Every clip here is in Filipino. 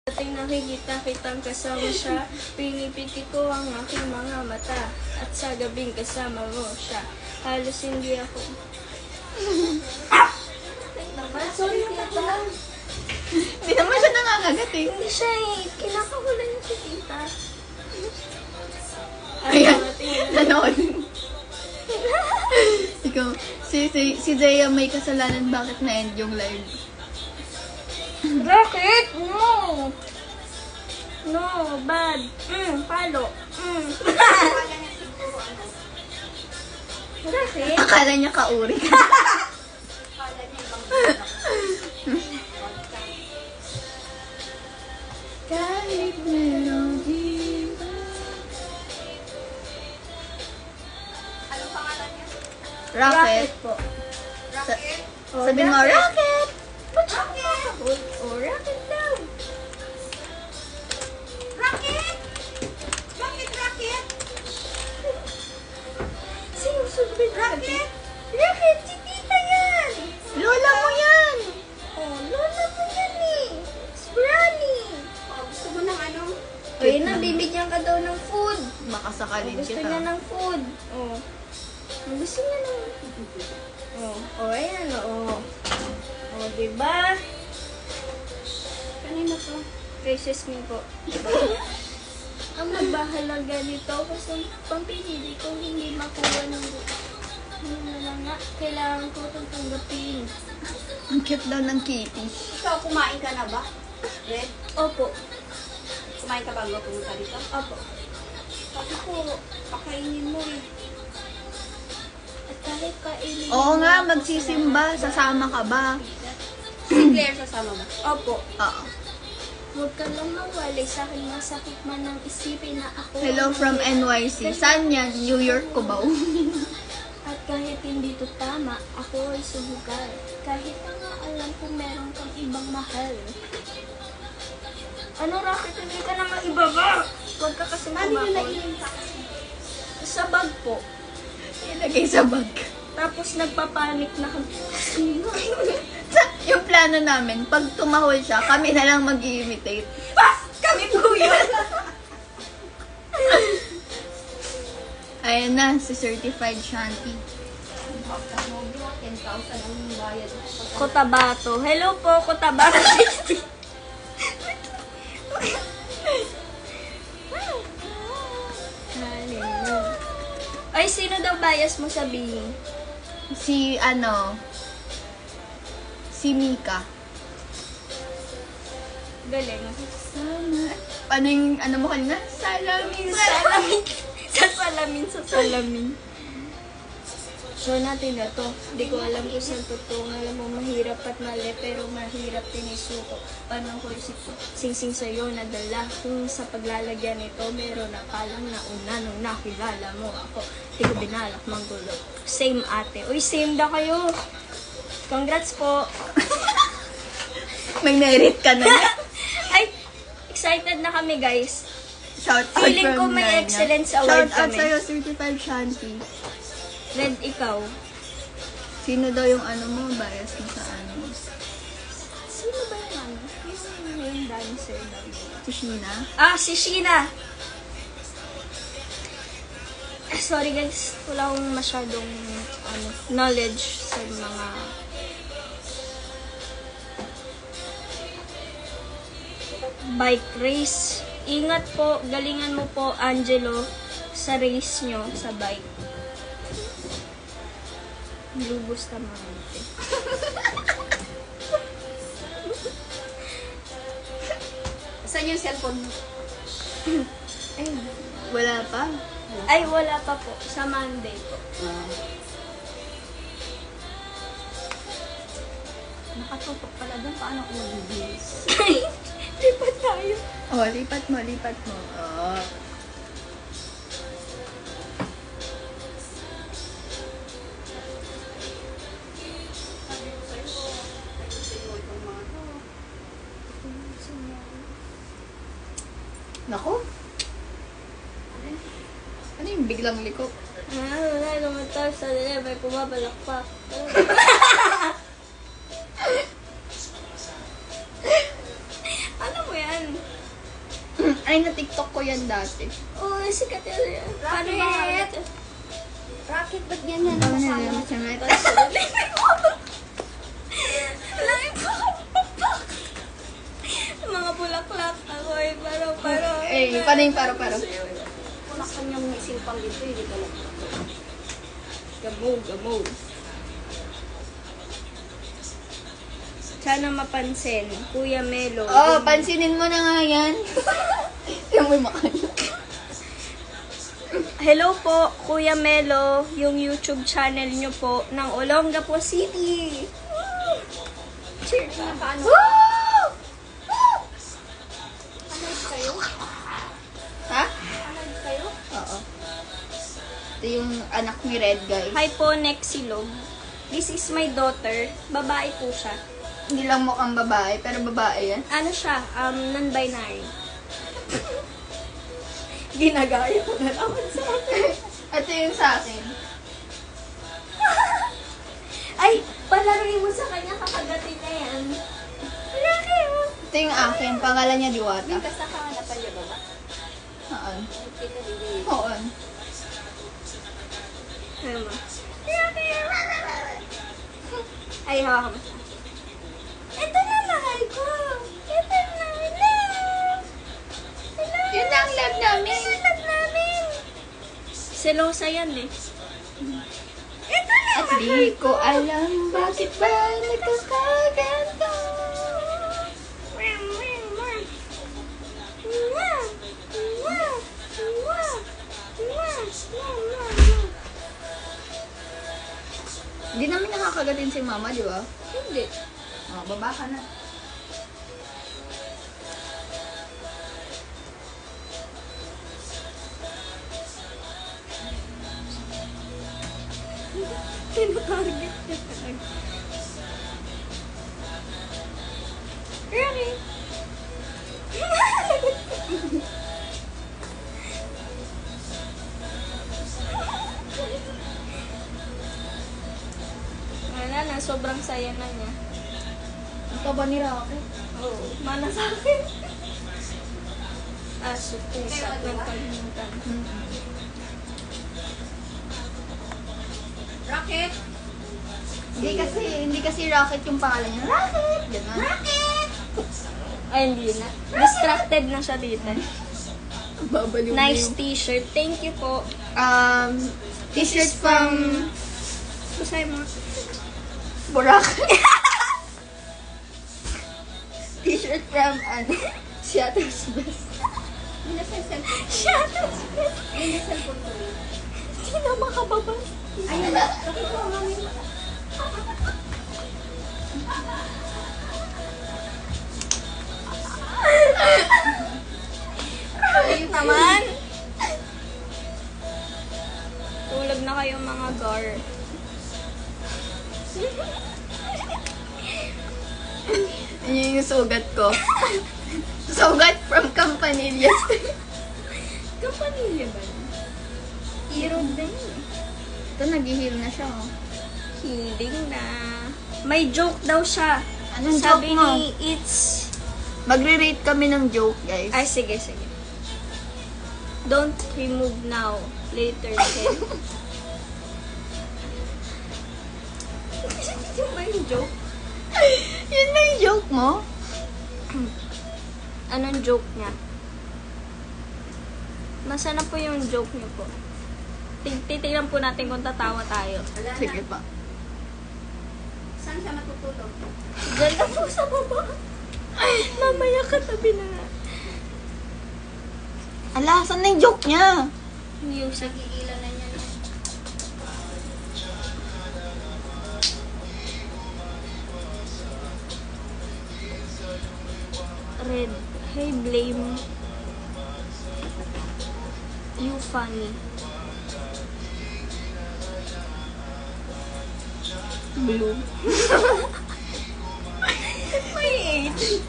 Ating nakikita kitang kasama siya, pinipiti ko ang aking mga mata, at sa gabing kasama mo siya, halos hindi ako. Sorry tita. Hindi naman siya nangangagat eh. Hindi siya eh, kinakakulan niya si tita. Ayan, nanood. Ikaw, si Zaya may kasalanan bakit na-end yung live. Bakit? No! No, bad. Palo. Bakit? Akala niya kauri ka. Kahit merong iba. Anong pangalan niya? Rocket. po. Rocket? Sabihin mo, Rocket! Rocket! Oh, rocket daw. Rocket! Bakit Rocket? Sino sabihin? Rocket? Rocket, si tita yan. Lola mo yan! Oh, lola mo yan eh. Si Granny. Oh, gusto mo ng ano? Ayun na, bibigyan ka daw ng food. Baka sakalin Gusto kita. niya ng food. Oh. Gusto niya ng... Oh, ayan, oh. Oh, diba? Kanina to? Kay Sesame po. Ang magbahalaga nito kasi pampinili ko hindi makuha ng nga. Kailangan ko itong tanggapin. Ang cute daw ng kitty. Ikaw, kumain ka na ba? Red? Opo. Kumain ka bago pumunta dito? Opo. Sabi ko, pakainin mo eh. At kahit kainin Oo mo nga, ako magsisimba. Sasama ka ba? Si Claire sasama mo? Opo. Oo. Huwag ka lang mawalay sa akin. Masakit man ang isipin na ako. Hello from NYC. Saan yan? New York ko ba? At kahit hindi to tama, ako ay sumugal. Kahit na nga alam kung meron kang ibang mahal. Ano, Rocket? Hindi ka naman ibaba. Huwag ka kasi Ano yung kumakol. naiinom ka kasi? Sa bag po. Ilagay sa bag. Tapos nagpapanik na kami. Yung plano namin, pag tumahol siya, kami na lang mag-i-imitate. Kami po yun! Ayan na, si Certified Shanty. 10,000 ang bayad. Cotabato. Hello po, Cotabato. Ay, sino daw bias mo sabihin? Si Mika. Galing. Sana. Ano yung, mo kanina? Salamin. Salamin. Sa salamin. So natin na to. Hindi ko alam kung saan totoo. Alam mo, mahirap at mali, pero mahirap din isuko. Paano ko isip sing-sing sa'yo nadala? Kung sa paglalagyan nito, meron na palang nauna nung nakilala mo ako. Hindi ko binalak manggulo. Same ate. Uy, same da kayo. Congrats po. May merit ka na. Ay, excited na kami guys. Shout out Feeling ko from may Nanya. excellence award Shout out kami. sa'yo, Certified Shanty. Red, ikaw. Sino daw yung mo, bias mo sa Sino ba yung yung dancer daw? Si Sheena? Ah, si Sheena! Sorry guys, wala akong masyadong knowledge sa mga bike race. Ingat po, galingan mo po, Angelo, sa race nyo, sa bike. Lubos na mga Saan yung cellphone mo? Ay, Wala pa. ay, wala pa po. Sa Monday po. Nakatutok pala doon. Paano ko mag-bills? Lipat tayo. Oh, lipat mo. Oh. Sabi ko sa'yo, sa'yo itong mga to. Nako. Ano yung biglang liko? Wala naman tayo sa level. Kumabalak pa. Ano mo yan? Ay, na-tiktok ko yan dati. Oh, sikat yan. Paano Rocket! yan? Rocket, ba't ganyan? Ano na Kasama lang na sa meta? Mga bulaklak ako eh. Paro. Eh, paano yung paro-paro? Kung kanyang isimpang dito, hindi ka lang. Gamo. Sana mapansin, Kuya Melo. Oh, pansinin mo na nga yan. Yung may makanya. Hello po, Kuya Melo, yung YouTube channel nyo po ng Olongapo City. Cheer ka. Paano? Woo! Anood kayo? Ha? Anood kayo? Oo. Ito yung anak ni Red, guys. Hi po, Nexilog. This is my daughter. Babae po siya. Hindi lang mukhang babae, pero babae yan. Ano siya? Non-binary. Ginagaya ko na naman sa akin. Ito yung sa akin. Ay, palaruin mo sa kanya, kakagatin na yan. Laki mo. Ito yung akin. Pangalan niya Diwata. Bigas na kahanapan niya ba ba? Haan. Kita hindi. Haan. Ano mo? Laki mo. Ay, hawakan mo siya. Ito na, mahal ko. Ito na, love. Yun na ang love namin. Ito na, love namin. Selosa yan eh. Ito na, At di ko alam bakit ba nagkakaganto. Hindi namin nakakagatin si mama, di ba? Hindi. Oh, baba ka na. Tinatarget niya talaga. Really? Wala na, sobrang saya na niya. Ito ba ni Rocky? Oo, mana sa akin. Aso, pusa, ng kalimutan. Rocket! Hindi kasi Rocket yung pangalan niya. Rocket! Ganun. Rocket! Ay, hindi na. Distracted na siya dito. Babaliw Nice t-shirt. Thank you po. T-shirt from Busay mo. Boracay. T-shirt from Seattle's Best. Binasal cellphone. Shadows. Binasal cellphone ko rin. Sino makababa? Ayun, Rocket ko ang aming. Ayun naman. Tulog na kayo mga gar. Yun yung sugat ko. Sugat from Campanillas. Kapamilya ba? Hero din. Ito, nag-heal na siya, oh. Healing na. May joke daw siya. Anong Sabi joke mo? ni It's... Magre-rate kami ng joke, guys. Ay, sige. Don't remove now. Later, Ken. Yun ba yung joke? Yun na yung joke mo? Anong joke niya? Nasaan na po yung joke niyo po? Titignan po natin kung tatawa tayo. Wala na. Sige pa. Saan siya matutulog? Diyan na po sa baba. Mamaya katabi na nga. Ala, saan na yung joke niya? Music. Nagigilan na niya. Red. Hey, blame. You funny. Blue. May age.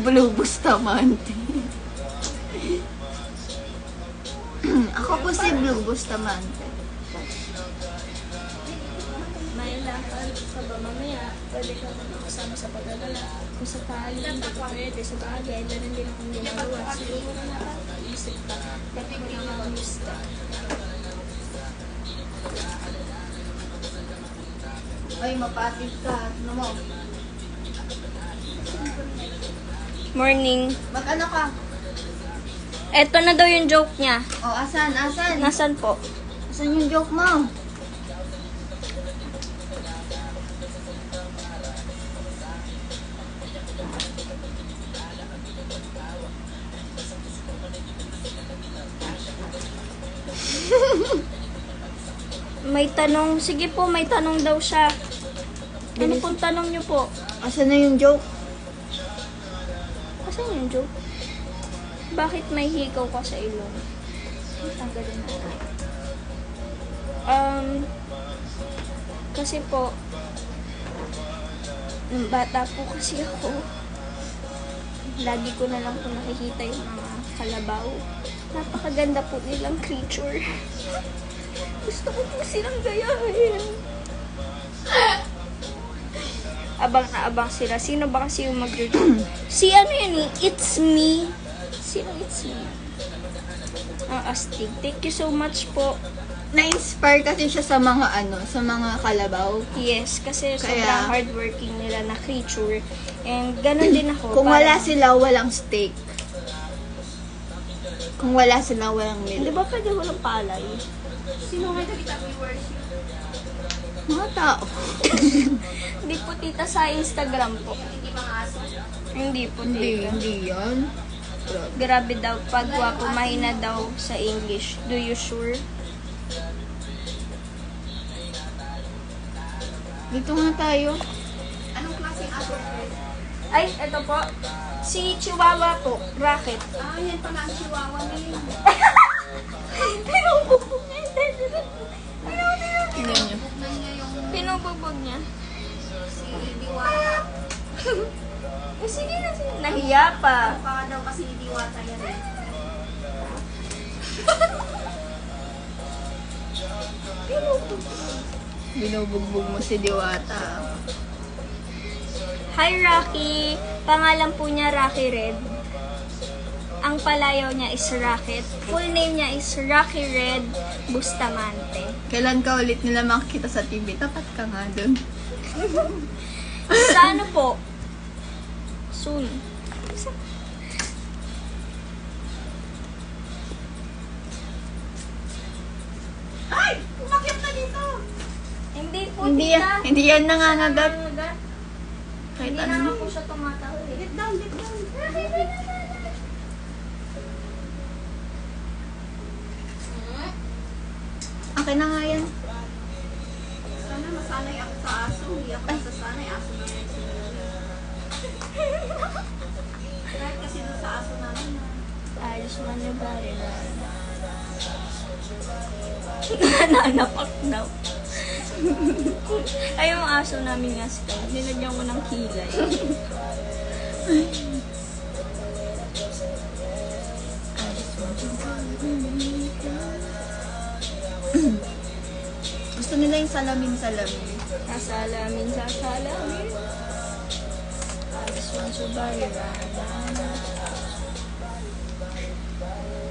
Blue Bustamante. Ako po si Blue Bustamante. May lakad ka ba mamaya? Pwede ka makasama sa pagdadala. Kung sakali, hindi ko pwede sa bagay, meron din akong ginagawa. Siguro nakakaisip ka, ba't ko na-miss ka? Ay, mapatid ka. Ano mo? Morning. Mag-ano ka? Eto na daw yung joke niya. O, asan? Asan? Nasaan po? Asan yung joke mo? May tanong. Sige po, may tanong daw siya. Ano pong tanong niyo po? Asan na yung joke? Asan yung joke? Bakit may hikaw ka sa ilong? Tanggalin natin. Kasi po, nung bata po kasi ako, lagi ko na lang po nakikita yung mga kalabaw. Napakaganda po nilang creature. Gusto ko po silang gayahin. Abang na abang sila. Sino ba kasi yung mag-joke? Si ano yun eh? It's me. Sino it's me? Ang astig. Thank you so much po. Na-inspire kasi siya sa mga sa mga kalabaw. Yes, kasi Kaya- sobrang hardworking nila na creature. And ganun din ako. Kung wala parang- sila, walang steak. Kung wala sila, walang Di milk. ba pwede walang palay? Sino nga nagkita viewers yun? Mga tao. Hindi po tita sa Instagram po. Hindi mga aso. Hindi po Hindi, tita. hindi yan. Grabe daw. Pag wapo, mahina daw sa English. Do you sure? Dito nga tayo. Anong klaseng aso? Ay, eto po. Si Chihuahua po. Racket. Ah, yan pala ang chihuahua na yun. Pinubugbog niya. Tingnan niyo. Bugnan niya yung Pinubugbog niya. si Diwata. Sige na. Nahiya pa. Mukha daw kasi ni Diwata yan eh. Binubugbog mo si Diwata. Hi, Rocky. Pangalan po niya Rocky Red. Ang palayaw niya is Rocket. Full name niya is Rocky Red Bustamante. Kailan ka ulit nila makikita sa TV? Tapat ka nga dun. Sa ano po? Soon. Ay! Umakyat na dito! Hindi po, Hindi tita. yan, hindi yan nangangagat. Nangangagat. Kahit Hindi ano. na nga po siya tumatawa. Get down, get down. Akin na nga yan. Sana masanay ako sa aso. Hindi ako masasanay. Aso na yan sila. Kahit kasi doon sa aso namin na. I just wanna body Nanapak daw. Ay, yung aso namin nga si Kyle. Nilagyan ko ng kilay. Gusto nila yung salamin-salamin. Sasalamin. I just want to body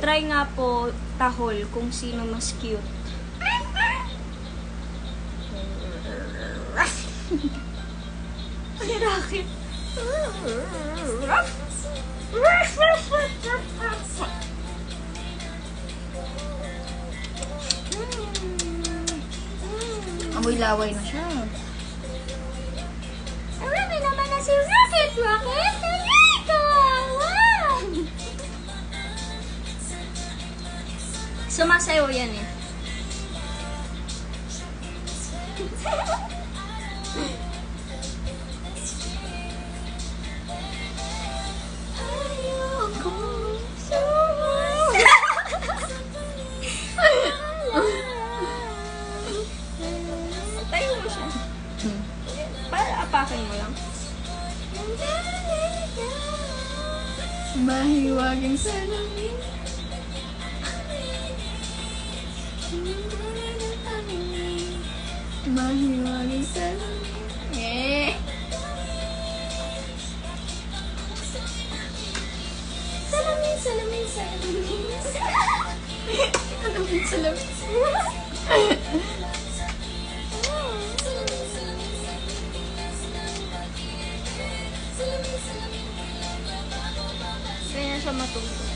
Try nga po tahol kung sino mas cute. Ay, Rocket. Amoy laway na siya. Marami naman na si Rocket. Rocket, halika! Wow! Sumasayaw yan eh. Tayo mo siya. Para apakin mo lang. Mahiwaging salamin. Mahiwaging salamin. Salamin, salamin. Kaya siya matulog.